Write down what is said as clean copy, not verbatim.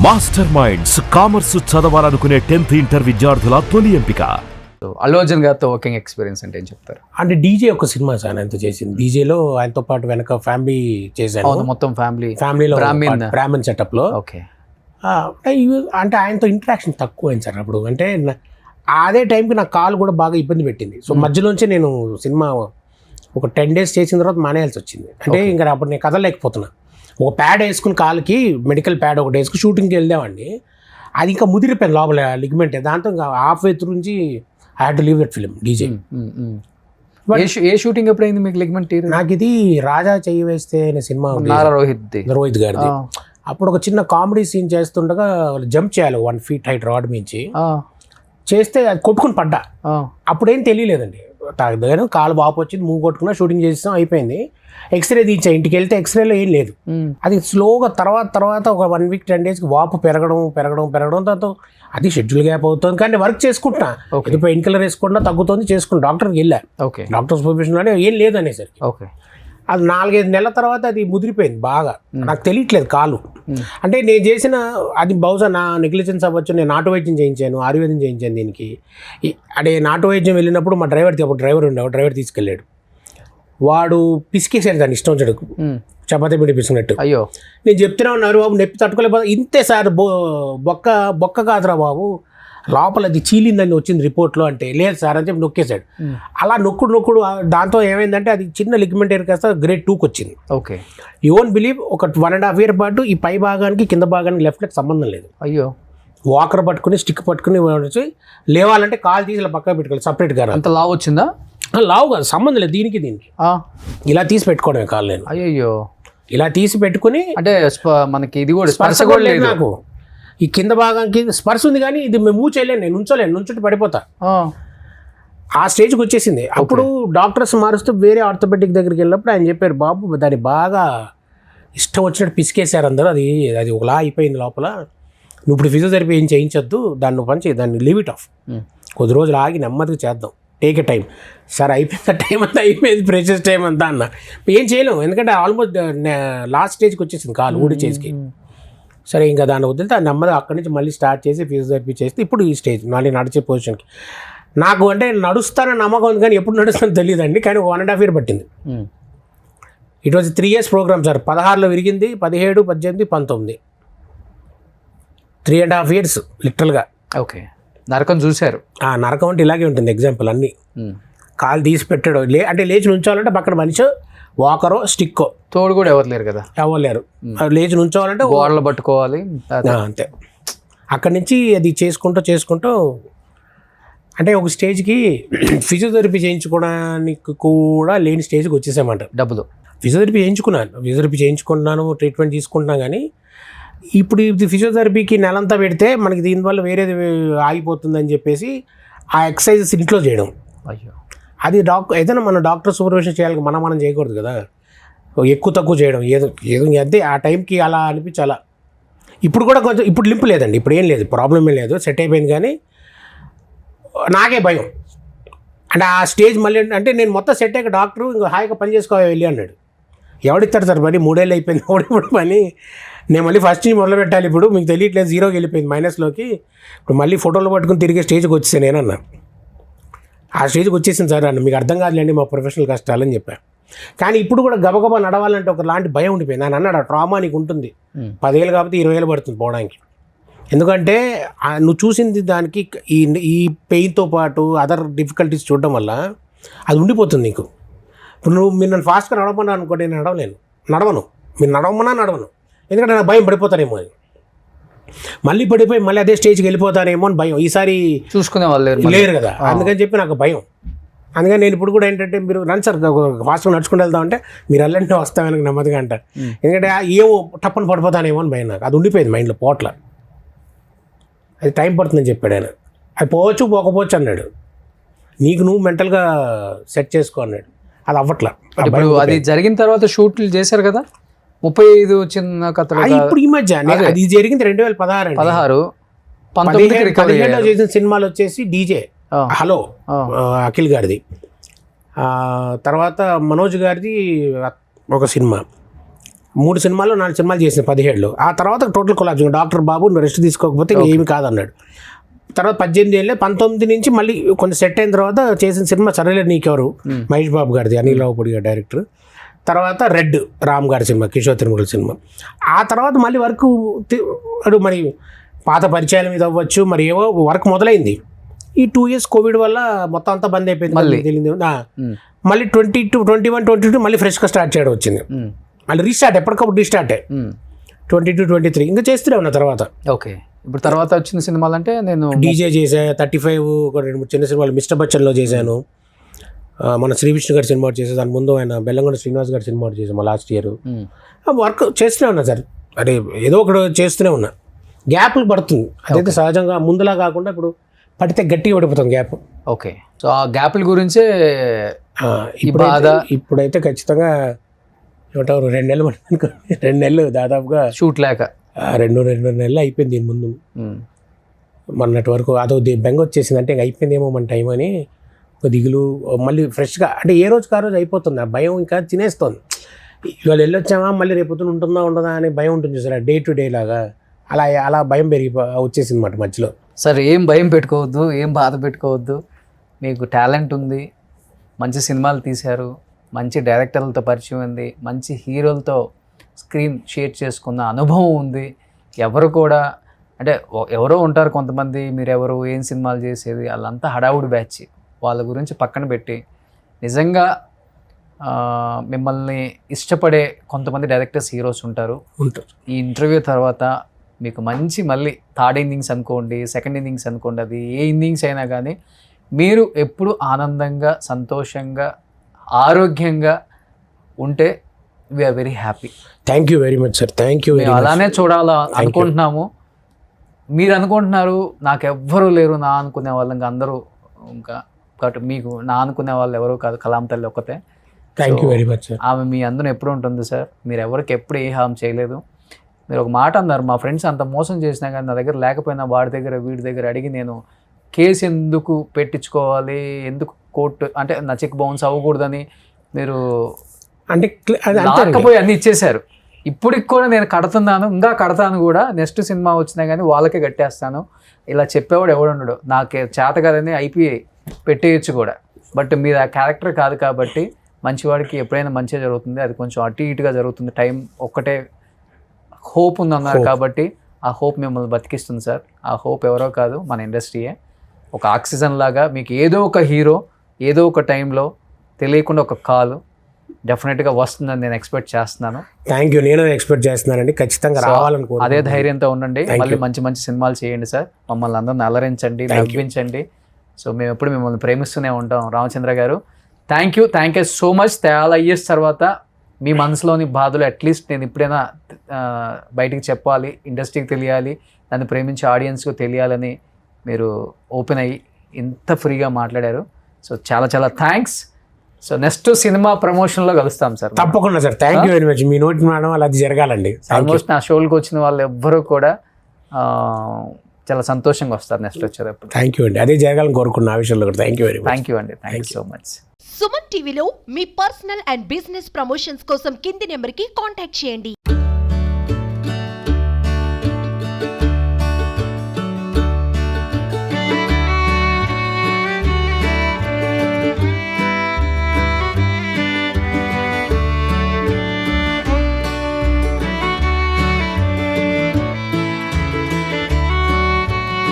Master minds commerce చదవాలనుకునే 10th inter విద్యార్థుల తొలి ఎంపిక. అల్లు అర్జున్ గారితో వర్కింగ్ ఎక్స్పీరియన్స్ అంటే ఏం చెప్తారు? అంటే డీజే ఒక సినిమా సార్ ఆయనతో చేసింది. డీజేలో ఆయనతో పాటు వెనక ఫ్యామిలీ చేశాను. మొత్తం ఫ్యామిలీలో బ్రాహ్మణ్ సెటప్ లో. ఓకే. అంటే ఆయనతో ఇంటరాక్షన్ తక్కువ అయింది సార్ అప్పుడు. అంటే అదే టైంకి నా కాలు కూడా బాగా ఇబ్బంది పెట్టింది. సో మధ్యలోంచి నేను సినిమా ఒక 10 days చేసిన తర్వాత మానేయాల్సి వచ్చింది. అంటే ఇంకా అప్పుడు నేను కదలలేకపోతున్నా. ఒక ప్యాడ్ వేసుకుని కాలుకి మెడికల్ ప్యాడ్ ఒకటి వేసుకుని షూటింగ్కి వెళ్ళామండి. అది ఇంకా ముదిరిపోయింది లోపల లిగ్మెంట్. దాంతో ఇంకా హాఫ్ వే త్రూ నుంచి I had to leave that film DJ. A shooting ఎప్పుడు అయింది మీకు లిగ్మెంట్? నాకు ఇది రాజా చెయ్యి వేస్తే అనే సినిమా రోహిత్ గారిది. అప్పుడు ఒక చిన్న కామెడీ సీన్ చేస్తుండగా జంప్ చేయాలి 1 feet హైట్ రాడ్ మించి చేస్తే అది కొట్టుకుని పడ్డా. అప్పుడేం తెలియలేదండి. తాగదు కాలు వాపు వచ్చింది, మూవ్ కొట్టుకున్నా, షూటింగ్ చేస్తాం, అయిపోయింది. ఎక్స్రే తీయించా. ఇంటికి వెళ్తే ఎక్స్రేలో ఏం లేదు. అది స్లోగా తర్వాత ఒక 1 week 10 days వాపు పెరగడం దాంతో అది షెడ్యూల్ గ్యాప్ అవుతుంది. కానీ వర్క్ చేసుకుంటున్నా. ఇది పెయిన్ కిల్లర్ వేసుకుంటున్నా, తగ్గుతుంది, చేసుకుంటా. డాక్టర్కి వెళ్ళా. డాక్టర్ సూపర్విజన్లోనే ఏం లేదు అనేసరికి అది 4-5 నెలల తర్వాత అది ముదిరిపోయింది బాగా. నాకు తెలియట్లేదు కాలు. అంటే నేను చేసిన అది బహుశా నా నెగ్లిజెన్స్ అవ్వచ్చు. నేను నాటు వైద్యం చేయించాను, ఆయుర్వేదం చేయించాను దీనికి. అంటే నాటు వైద్యం వెళ్ళినప్పుడు మా డ్రైవర్ ఉండేవాడు. డ్రైవర్ తీసుకెళ్ళాడు. వాడు పిసికేసాడు దాన్ని ఇష్టం వచ్చాడు, చపాతీ పిండి పిసికినట్టు. అయ్యో, నేను చెప్తున్నా ఉన్నారు బాబు, నొప్పి తట్టుకోలేకపోతే. ఇంతే సార్, బొక్క కాదురా బాబు, లోపల అది చీలిందని వచ్చింది రిపోర్ట్లో. అంటే లేదు సార్ అని చెప్పి నొక్కేశాడు. అలా నొక్కుడు దాంతో ఏమైందంటే అది చిన్న లిగ్మెంట్ ఏర్ కాస్త గ్రేడ్ 2కి వచ్చింది. ఓకే. యూ వోంట్ బిలీవ్, ఒక 1.5 year పాటు ఈ పై భాగానికి కింద భాగానికి లెఫ్ట్ లెగ్ సంబంధం లేదు. అయ్యో. వాకర్ పట్టుకుని స్టిక్ పట్టుకుని లేవాలంటే కాలు తీసి ఇలా పక్కన పెట్టుకోవాలి సపరేట్గా. అంత లావు వచ్చిందా? లావు కాదు, సంబంధం లేదు దీనికి. ఇలా తీసి పెట్టుకోవడమే కాలు. నేను అయ్యో ఇలా తీసి పెట్టుకుని, అంటే మనకి ఇది కూడా స్పర్శ కూడా లేదు నాకు. ఈ కింద భాగానికి స్పర్శ ఉంది కానీ ఇది మేము మూవ్ చేయలేను, నేను ఉంచలేను, నుంచుంటే పడిపోతా. ఆ స్టేజ్కి వచ్చేసింది. అప్పుడు డాక్టర్స్ మారుస్తూ వేరే ఆర్థోపెడిక్ దగ్గరికి వెళ్ళినప్పుడు ఆయన చెప్పారు, బాబు దాన్ని బాగా ఇష్టం వచ్చినట్టు పిసికేశారు అందరూ, అది ఒకలా అయిపోయింది లోపల, నువ్వు ఇప్పుడు ఫిజియోథెరపీ ఏం చేయించొద్దు, దాన్ని పని చేయి, దాన్ని లీవ్ ఇట్ ఆఫ్, కొద్ది రోజులు ఆగి నెమ్మదిగా చేద్దాం, టేక్ ఎ టైం. సార్ అయిపోయింది, టైం అంతా అయిపోయింది, ప్రెషస్ టైం అంతా అన్న. ఏం చేయలేము, ఎందుకంటే ఆల్మోస్ట్ లాస్ట్ స్టేజ్కి వచ్చేసింది కాలు ఊడి స్టేజ్కి. సరే ఇంకా దాన్ని వదిలితే నెమ్మది అక్కడి నుంచి మళ్ళీ స్టార్ట్ చేసి ఫిజియోథెరపీ చేస్తే ఇప్పుడు ఈ స్టేజ్ మళ్ళీ నడిచే పొజిషన్కి. నాకు అంటే నడుస్తానని నమ్మకం ఉంది కానీ ఎప్పుడు నడుస్తానో తెలియదండి. కానీ 1.5 year పట్టింది. It was 3 years programme sir. 16లో విరిగింది, 17, 18, 19, 3.5 years లిటరల్గా. ఓకే. నరకం చూశారు. నరకం అంటే ఇలాగే ఉంటుంది. ఎగ్జాంపుల్ అన్నీ కాలు తీసి పెట్టాడు, అంటే లేచి నుంచోవాలంటే పక్కన మనిషి వాకరో స్టిక్కో, తోడు కూడా ఎవరు లేరు కదా, ఎవరు లేరు. లేచి నుంచోవాలంటే గోడలు పట్టుకోవాలి అంతే. అక్కడి నుంచి అది చేసుకుంటూ అంటే ఒక స్టేజ్కి ఫిజియోథెరపీ చేయించుకోవడానికి కూడా లేని స్టేజ్కి వచ్చేసామంట. డబ్బులు ఫిజియోథెరపీ చేయించుకుంటున్నాను, ట్రీట్మెంట్ తీసుకుంటున్నాను. కానీ ఇప్పుడు ఇది ఫిజియోథెరపీకి నెలంతా పెడితే మనకి దీనివల్ల వేరేది ఆగిపోతుందని చెప్పేసి ఆ ఎక్సర్సైజెస్ ఇంట్లో చేయడం. అయ్యో, అది ఏదైనా మన డాక్టర్ సూపర్విజన్ చేయాలి, మనం చేయకూడదు కదా. ఎక్కువ తక్కువ చేయడం ఏదో అంతే. ఆ టైంకి అలా అనిపించాలా. ఇప్పుడు కూడా కొంచెం, ఇప్పుడు లింపు లేదండి, ఇప్పుడు ఏం లేదు, ప్రాబ్లం ఏం లేదు, సెట్ అయిపోయింది. కానీ నాకే భయం. అంటే ఆ స్టేజ్ మళ్ళీ అంటే నేను మొత్తం సెట్ అయ్యాక డాక్టరు ఇంకా హాయిగా పని చేసుకోవాలి వెళ్ళి అన్నాడు. ఎవడిస్తాడు సార్ పని, 3 ఏళ్ళు అయిపోయింది, ఇప్పుడు పని నేను మళ్ళీ ఫస్ట్ నుంచి మొదలు పెట్టాలి. ఇప్పుడు మీకు తెలియట్లేదు, 0కి వెళ్ళిపోయింది, మైనస్లోకి. ఇప్పుడు మళ్ళీ ఫోటోలు పట్టుకుని తిరిగే స్టేజ్కి వచ్చేసాను నేనన్నా. ఆ స్టేజ్కి వచ్చేసింది సార్ అన్న, మీకు అర్థం కాదులేండి మా ప్రొఫెషనల్ కష్టాలని చెప్పాను. కానీ ఇప్పుడు కూడా గబగబా నడవాలంటే ఒకలాంటి భయం ఉండిపోయింది. ఆయన అన్నాడు, ఆ ట్రామా నీకు ఉంటుంది, 10 ఏళ్ళు కాబట్టి 20 ఏళ్ళు పడుతుంది పోవడానికి. ఎందుకంటే నువ్వు చూసింది దానికి ఈ పెయిన్తో పాటు అదర్ డిఫికల్టీస్ చూడడం వల్ల అది ఉండిపోతుంది నీకు. ఇప్పుడు మీరు నన్ను ఫాస్ట్గా నడవమన్నా అనుకోండి, నేను నడవను. మీరు నడవను, ఎందుకంటే నాకు భయం, పడిపోతానేమో అని. మళ్ళీ పడిపోయి మళ్ళీ అదే స్టేజ్కి వెళ్ళిపోతానేమో అని భయం. ఈసారి చూసుకునే వాళ్ళు లేరు కదా, అందుకని చెప్పి నాకు భయం. అందుకని నేను ఇప్పుడు కూడా ఏంటంటే, మీరు రండి సార్ ఫాస్ట్గా నడుచుకుంటూ వెళ్దామంటే మీరు వెళ్ళంటే వస్తాం వెనక నెమ్మదిగా అంటారు. ఎందుకంటే ఏమో టప్పని పడిపోతానేమో అని భయం నాకు. అది ఉండిపోయింది మైండ్లో పోట్ల. అది టైం పడుతుందని చెప్పాడు ఆయన. అది పోకపోవచ్చు అన్నాడు. నీకు నువ్వు మెంటల్గా సెట్ చేసుకో అన్నాడు. అది అవ్వట్లా. ఇప్పుడు అది జరిగిన తర్వాత షూట్లు చేశారు కదా, 35 చిన్న కథలు. ఇప్పుడు ఈ మధ్య అది జరిగింది 2016, 19 చేసిన సినిమాలు వచ్చేసి డీజే, హలో అఖిల్ గారిది, తర్వాత మనోజ్ గారిది ఒక సినిమా, 3 సినిమాలు 4 సినిమాలు చేసిన 17లో. ఆ తర్వాత టోటల్ కొలాబ్స్. డాక్టర్ బాబు నువ్వు రెస్ట్ తీసుకోకపోతే ఏమి కాదన్నాడు. తర్వాత 18 ఏళ్ళే 19 నుంచి మళ్ళీ కొంచెం సెట్ అయిన తర్వాత చేసిన సినిమా సరేలే నీకెవరు, మహేష్ బాబు గారిది, అనిల్ రావుపూడి గారి డైరెక్టర్. తర్వాత రెడ్ రామ్ గారి సినిమా, కిషోర్ తిరుమల సినిమా. ఆ తర్వాత మళ్ళీ వర్క్ మరి పాత పరిచయాల మీద అవ్వచ్చు, మరి ఏవో వర్క్ మొదలైంది. ఈ 2 years కోవిడ్ వల్ల మొత్తం అంతా బంద్ అయిపోయింది. మళ్ళీ 22, 21, 22 మళ్ళీ ఫ్రెష్గా స్టార్ట్ చేయడం వచ్చింది. మళ్ళీ రీస్టార్ట్, ఎప్పటికప్పుడు రీస్టార్టే. 22, 23 ఇంకా చేస్తూనే ఉన్నా. తర్వాత ఓకే, ఇప్పుడు తర్వాత వచ్చిన సినిమాలు అంటే నేను డీజే చేసా, 35, ఒక 2-3 చిన్న సినిమాలు, మిస్టర్ బచ్చన్లో చేశాను. మన శ్రీ విష్ణు గారి సినిమా చేసా. దాని ముందు ఆయన బెల్లంకొండ శ్రీనివాస్ గారి సినిమా చేసాము లాస్ట్ ఇయర్. వర్క్ చేస్తూనే ఉన్నా సార్. అదే ఏదో ఒకటి చేస్తూనే ఉన్నా. గ్యాప్లు పడుతుంది, అదైతే సహజంగా. ముందులా కాకుండా ఇప్పుడు పడితే గట్టిగా పడిపోతుంది గ్యాప్. ఓకే, సో ఆ గ్యాప్ల గురించే ఇప్పుడైతే ఖచ్చితంగా ఏమంటారు 2 నెలలు పడుతుంది. 2 నెలలు దాదాపుగా షూట్ లేక 2 నెలలు అయిపోయింది. దీని ముందు మొన్నటి వరకు అదో బెంగ వచ్చేసింది. అంటే ఇంక అయిపోయిందేమో మన టైం అని ఒక దిగులు. మళ్ళీ ఫ్రెష్గా అంటే ఏ రోజుకి ఆ రోజు అయిపోతుంది. ఆ భయం ఇంకా తినేస్తుంది. ఇవాళ వెళ్ళొచ్చామా మళ్ళీ రేపొద్దున ఉంటుందా ఉండదా అనే భయం ఉంటుంది చూసారా, డే టు డే లాగా. అలా భయం వచ్చేసింది అన్నమాట మధ్యలో. సార్ ఏం భయం పెట్టుకోవద్దు, ఏం బాధ పెట్టుకోవద్దు. మీకు టాలెంట్ ఉంది, మంచి సినిమాలు తీశారు, మంచి డైరెక్టర్లతో పరిచయం ఉంది, మంచి హీరోలతో స్క్రీన్ షేర్ చేసుకున్న అనుభవం ఉంది. ఎవరు కూడా అంటే ఎవరో ఉంటారు కొంతమంది, మీరెవరు, ఏం సినిమాలు చేసేది, వాళ్ళంతా హడావుడి బ్యాచ్. వాళ్ళ గురించి పక్కన పెట్టి నిజంగా మిమ్మల్ని ఇష్టపడే కొంతమంది డైరెక్టర్స్, హీరోస్ ఉంటారు. ఈ ఇంటర్వ్యూ తర్వాత మీకు మంచి మళ్ళీ 3rd innings అనుకోండి, 2nd innings అనుకోండి, అది ఏ ఇన్నింగ్స్ అయినా కానీ మీరు ఎప్పుడు ఆనందంగా, సంతోషంగా, ఆరోగ్యంగా ఉంటే we are very happy. Thank you very much sir. Thank you. అలానే చూడాలా అనుకుంటున్నాము. మీరు అనుకుంటున్నారు నాకెవ్వరూ లేరు, నా అనుకునే వాళ్ళు ఇంకా అందరూ, ఇంకా కాబట్టి మీకు నా అనుకునే వాళ్ళు ఎవరూ కాదు, కలాం తల్లి ఒక్కతే. Thank you very much sir. ఆమె మీ అందరూ ఎప్పుడు ఉంటుంది సార్. మీరు ఎవరికి ఎప్పుడు ఏ హామ్ చేయలేదు. మీరు ఒక మాట అన్నారు, మా ఫ్రెండ్స్ అంత మోసం చేసినా కానీ నా దగ్గర లేకపోయినా వాడి దగ్గర వీడి దగ్గర అడిగి నేను కేసు ఎందుకు పెట్టించుకోవాలి, ఎందుకు కోర్టు అంటే నా చెక్ బౌన్స్ అవ్వకూడదని మీరు అంటే లాక్కపోయి అన్నీ ఇచ్చేశారు. ఇప్పటికి కూడా నేను కడుతున్నాను, ఇంకా కడతాను కూడా. నెక్స్ట్ సినిమా వచ్చినా కానీ వాళ్ళకే కట్టేస్తాను. ఇలా చెప్పేవాడు ఎవడుండడు. నాకు చేత కదని అయిపోయి పెట్టేయచ్చు కూడా. బట్ మీరు ఆ క్యారెక్టర్ కాదు కాబట్టి మంచివాడికి ఎప్పుడైనా మంచిగా జరుగుతుంది. అది కొంచెం అటు ఇటుగా జరుగుతుంది. టైం ఒక్కటే హోప్ ఉందన్నారు కాబట్టి ఆ హోప్ మిమ్మల్ని బతికిస్తుంది సార్. ఆ హోప్ ఎవరో కాదు, మన ఇండస్ట్రీయే. ఒక ఆక్సిజన్ లాగా మీకు ఏదో ఒక హీరో ఏదో ఒక టైంలో తెలియకుండా ఒక కాల్ డెఫినెట్గా వస్తుందని నేను ఎక్స్పెక్ట్ చేస్తున్నాను. Thank you. నేను ఎక్స్పెక్ట్ చేస్తున్నానండి. ఖచ్చితంగా రావాలనుకో. అదే ధైర్యంతో ఉండండి. మళ్ళీ మంచి మంచి సినిమాలు చేయండి సార్. మమ్మల్ని అందరిని అలరించండి, నవ్వించండి. సో మేము ఎప్పుడు మిమ్మల్ని ప్రేమిస్తూనే ఉంటాం. రామచంద్ర గారు, థ్యాంక్ యూ సో మచ్. చాలా ఇయర్స్ తర్వాత మీ మనసులోని బాధలు అట్లీస్ట్ నేను ఇప్పుడైనా బయటికి చెప్పాలి, ఇండస్ట్రీకి తెలియాలి, నన్ను ప్రేమించే ఆడియన్స్కు తెలియాలని మీరు ఓపెన్ అయ్యి ఇంత ఫ్రీగా మాట్లాడారు. సో చాలా చాలా థ్యాంక్స్. సో నెక్స్ట్ సినిమా ప్రమోషన్లో కలుస్తాం సార్. తప్పకుండా sir. Thank you very much. మీ నోటి మేడం అలా జరగాలండి. ఆల్మోస్ట్ నా షోలకు వచ్చిన వాళ్ళు ఎవ్వరూ కూడా చాలా సంతోషంగా వస్తారు నెక్స్ట్ వచ్చేటప్పుడు. థ్యాంక్ యూ అండి. అదే జరగాలని కోరుకున్న ఆ విషయంలో కూడా thank you very much. Thank you అండి. Thank you so much. Suman టీవీలో మీ పర్సనల్ అండ్ బిజినెస్ ప్రమోషన్స్ కోసం కింది నెంబర్కి కాంటాక్ట్ చేయండి.